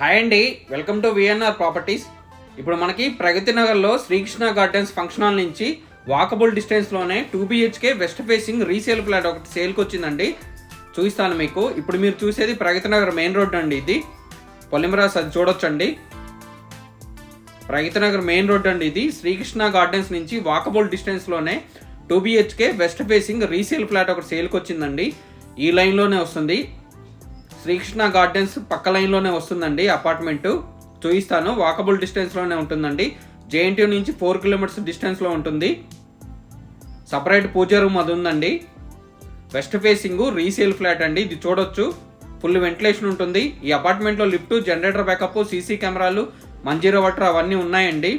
Hi అండి, welcome to VNR properties. ఇప్పుడు మనకి ప్రగతి నగర్లో శ్రీకృష్ణ గార్డెన్స్ ఫంక్షన్ హాల్ నుంచి వాకబుల్ డిస్టెన్స్లోనే 2 BHK west facing resale flat ఒకటి సేల్కి వచ్చిందండి. చూపిస్తాను మీకు. ఇప్పుడు మీరు చూసేది ప్రగతి నగర్ మెయిన్ రోడ్ అండి. ఇది పొలిమరాస్, అది చూడొచ్చండి. ప్రగతి నగర్ మెయిన్ రోడ్ అండి. ఇది శ్రీకృష్ణ గార్డెన్స్ నుంచి వాకబుల్ డిస్టెన్స్లోనే 2 BHK west facing resale flat ఒకటి సేల్కి వచ్చిందండి. ఈ లైన్లోనే వస్తుంది. శ్రీకృష్ణ గార్డెన్స్ పక్క లైన్లోనే వస్తుందండి అపార్ట్మెంటు. చూపిస్తాను. వాకబుల్ డిస్టెన్స్లోనే ఉంటుందండి. JNTU నుంచి 4 కిలోమీటర్స్ డిస్టెన్స్లో ఉంటుంది. సపరేట్ పూజ రూమ్ అది ఉందండి. వెస్ట్ ఫేసింగ్ రీసేల్ ఫ్లాట్ అండి. ఇది చూడొచ్చు. ఫుల్ వెంటిలేషన్ ఉంటుంది. ఈ అపార్ట్మెంట్లో లిఫ్ట్, జనరేటర్ బ్యాకప్, సీసీ కెమెరాలు, మంజీరా వాటర్ అవన్నీ ఉన్నాయండి.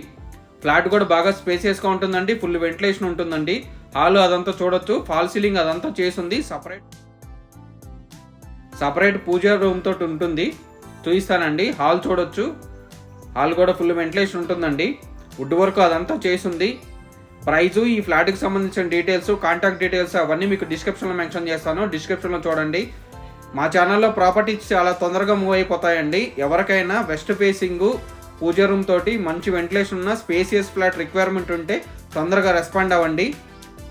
ఫ్లాట్ కూడా బాగా స్పేసియస్గా ఉంటుందండి. ఫుల్ వెంటిలేషన్ ఉంటుందండి. హాల్ అదంతా చూడొచ్చు. ఫాల్ సీలింగ్ అదంతా చేసింది. సపరేట్ పూజా రూమ్ తోటి ఉంటుంది. చూపిస్తానండి. హాల్ చూడొచ్చు. హాల్ కూడా ఫుల్ వెంటిలేషన్ ఉంటుందండి. వుడ్ వర్క్ అదంతా చేసింది. ప్రైజు, ఈ ఫ్లాట్కి సంబంధించిన డీటెయిల్స్, కాంటాక్ట్ డీటెయిల్స్ అవన్నీ మీకు డిస్క్రిప్షన్లో మెన్షన్ చేస్తాను. డిస్క్రిప్షన్లో చూడండి. మా ఛానల్లో ప్రాపర్టీస్ చాలా తొందరగా మూవ్ అయిపోతాయండి. ఎవరికైనా వెస్ట్ ఫేసింగ్ పూజా రూమ్ తోటి మంచి వెంటిలేషన్ ఉన్న స్పేసియస్ ఫ్లాట్ రిక్వైర్మెంట్ ఉంటే తొందరగా రెస్పాండ్ అవ్వండి.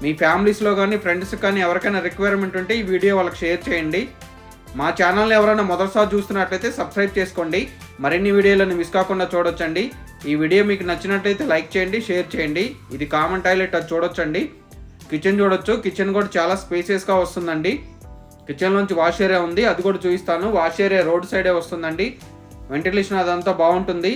మీ ఫ్యామిలీస్లో కానీ ఫ్రెండ్స్కి కానీ ఎవరికైనా రిక్వైర్మెంట్ ఉంటే ఈ వీడియో వాళ్ళకి షేర్ చేయండి. మా ఛానల్ని ఎవరైనా మొదటిసారి చూస్తున్నట్లయితే సబ్స్క్రైబ్ చేసుకోండి. మరిన్ని వీడియోలను మిస్ కాకుండా చూడొచ్చండి. ఈ వీడియో మీకు నచ్చినట్లయితే లైక్ చేయండి, షేర్ చేయండి. ఇది కామన్ టాయిలెట్, అది చూడొచ్చండి. కిచెన్ చూడొచ్చు. కిచెన్ కూడా చాలా స్పేసియస్గా వస్తుందండి. కిచెన్లోంచి వాష్ ఏరియా ఉంది, అది కూడా చూపిస్తాను. వాష్ ఏరియా రోడ్ సైడే వస్తుందండి. వెంటిలేషన్ అదంతా బాగుంటుంది.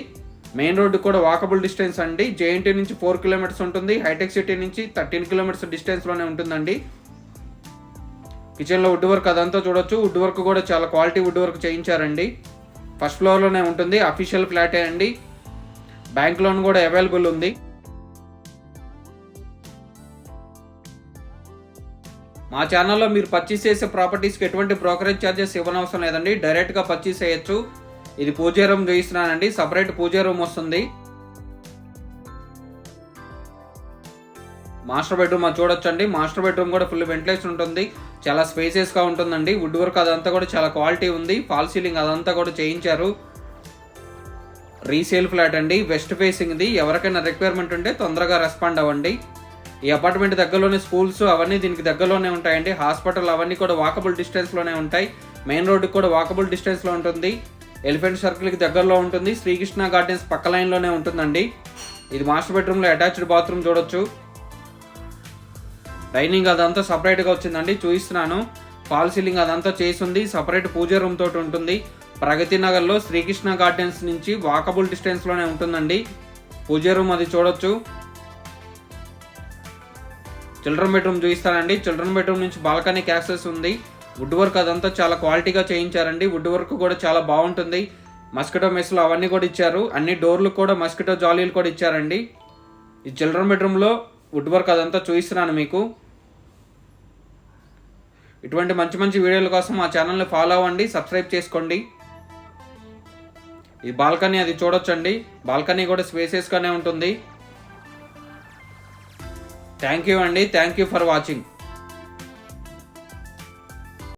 మెయిన్ రోడ్డు కూడా వాకబుల్ డిస్టెన్స్ అండి. JNTU నుంచి 4 కిలోమీటర్స్ ఉంటుంది. హైటెక్ సిటీ నుంచి 13 కిలోమీటర్స్ డిస్టెన్స్లోనే ఉంటుందండి. కిచెన్లో వుడ్ వర్క్ అదంతా చూడొచ్చు. వుడ్ వర్క్ కూడా చాలా క్వాలిటీ వుడ్ వర్క్ చేయించారండి. ఫస్ట్ ఫ్లోర్లోనే ఉంటుంది. అఫీషియల్ ఫ్లాటే అండి. బ్యాంక్ లోన్ కూడా అవైలబుల్ ఉంది. మా ఛానల్లో మీరు పర్చేస్ చేసే ప్రాపర్టీస్కి ఎటువంటి బ్రోకరేజ్ ఛార్జెస్ ఇవ్వనవసరం లేదండి. డైరెక్ట్గా పర్చేస్ చేయొచ్చు. ఇది పూజా రూమ్ చూపిస్తున్నానండి. సపరేట్ పూజా రూమ్ వస్తుంది. మాస్టర్ బెడ్రూమ్ అది చూడొచ్చండి. మాస్టర్ బెడ్రూమ్ కూడా ఫుల్ వెంటిలేషన్ ఉంటుంది. చాలా స్పేసియస్గా ఉంటుందండి. వుడ్ వర్క్ అదంతా కూడా చాలా క్వాలిటీ ఉంది. ఫాల్ సీలింగ్ అదంతా కూడా చేయించారు. రీసేల్ ఫ్లాట్ అండి. వెస్ట్ ఫేసింగ్ది. ఎవరికైనా రిక్వైర్మెంట్ ఉంటే తొందరగా రెస్పాండ్ అవ్వండి. ఈ అపార్ట్మెంట్ దగ్గరలోనే స్కూల్స్ అవన్నీ దీనికి దగ్గరలోనే ఉంటాయండి. హాస్పిటల్ అవన్నీ కూడా వాకబుల్ డిస్టెన్స్లోనే ఉంటాయి. మెయిన్ రోడ్డుకి కూడా వాకబుల్ డిస్టెన్స్లో ఉంటుంది. ఎలిఫెంట్ సర్కిల్కి దగ్గరలో ఉంటుంది. శ్రీకృష్ణ గార్డెన్స్ పక్క లైన్లోనే ఉంటుందండి. ఇది మాస్టర్ బెడ్రూమ్లో అటాచ్డ్ బాత్రూమ్ చూడొచ్చు. డైనింగ్ అదంతా సపరేట్గా వచ్చిందండి. చూపిస్తున్నాను. ఫాల్ సీలింగ్ అదంతా చేసింది. సపరేట్ పూజా రూమ్ తోటి ఉంటుంది. ప్రగతి నగర్లో శ్రీకృష్ణ గార్డెన్స్ నుంచి వాకబుల్ డిస్టెన్స్లోనే ఉంటుందండి. పూజా రూమ్ అది చూడొచ్చు. చిల్డ్రన్ బెడ్రూమ్ చూపిస్తానండి. చిల్డ్రన్ బెడ్రూమ్ నుంచి బాల్కనీకి యాక్సెస్ ఉంది. వుడ్ వర్క్ అదంతా చాలా క్వాలిటీగా చేయించారండి. వుడ్ వర్క్ కూడా చాలా బాగుంటుంది. మస్కిటో మెస్లు అవన్నీ కూడా ఇచ్చారు. అన్ని డోర్లు కూడా మస్కిటో జాలీలు కూడా ఇచ్చారండి. ఈ చిల్డ్రన్ బెడ్రూమ్లో వుడ్ వర్క్ అదంతా చూపిస్తున్నాను మీకు. ఇటువంటి మంచి మంచి వీడియోల కోసం మా ఛానల్ని ఫాలో అవ్వండి, సబ్స్క్రైబ్ చేసుకోండి. ఈ బాల్కనీ అది చూడొచ్చండి. బాల్కనీ కూడా స్పేసియస్గానే ఉంటుంది. థ్యాంక్ యూ అండి. Thank you for watching.